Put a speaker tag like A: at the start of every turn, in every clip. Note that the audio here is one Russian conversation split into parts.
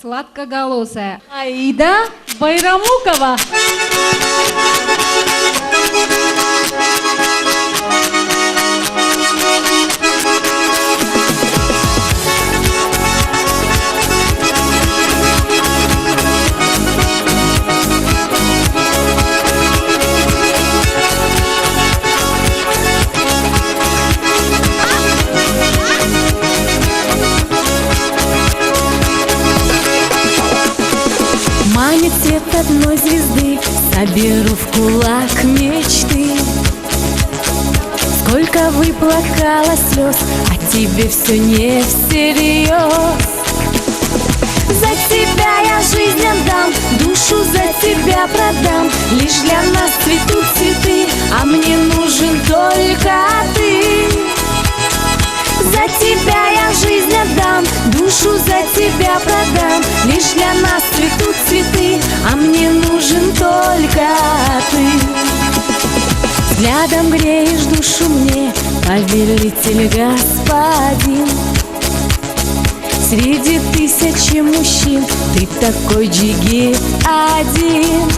A: сладкоголосая Аида Байрамукова.
B: Манит свет одной звезды, соберу в кулак мечты. Сколько выплакала слез, а тебе все не всерьез. За тебя я жизнь отдам, душу за тебя продам. Лишь для нас цветут цветы, а мне нужен только ты. За тебя я жизнь отдам, душу за тебя продам. Лишь для нас цветут цветы, а мне нужен только ты. Взглядом греешь душу мне, повелитель господин. Среди тысячи мужчин ты такой джигит один.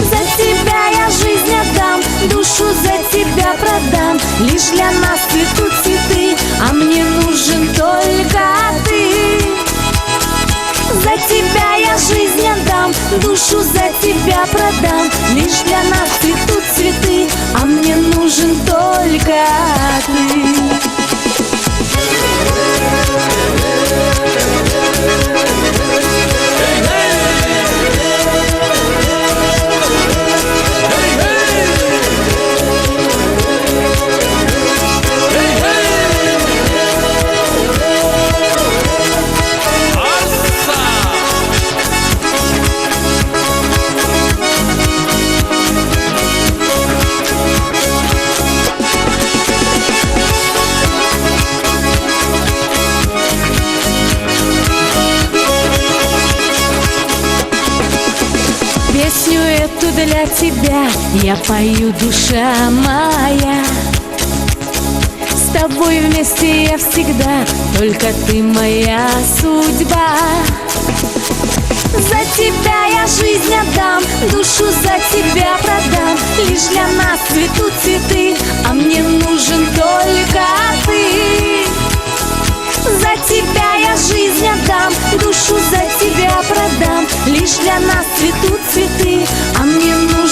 B: За тебя я жизнь отдам, душу за тебя продам. Лишь для нас цветут цветы, а мне нужен только ты. За тебя я жизнь отдам, душу за тебя продам. Лишь для нас цветут цветы, а мне нужен только ты. Песню эту для тебя я пою, душа моя. С тобой вместе я всегда, только ты моя судьба. За тебя я жизнь отдам, душу за тебя продам. Лишь для нас цветут цветы, а мне нужен только ты. За тебя я жизнь отдам, душу за тебя продам. Лишь для нас цветут цветы, а мне нужен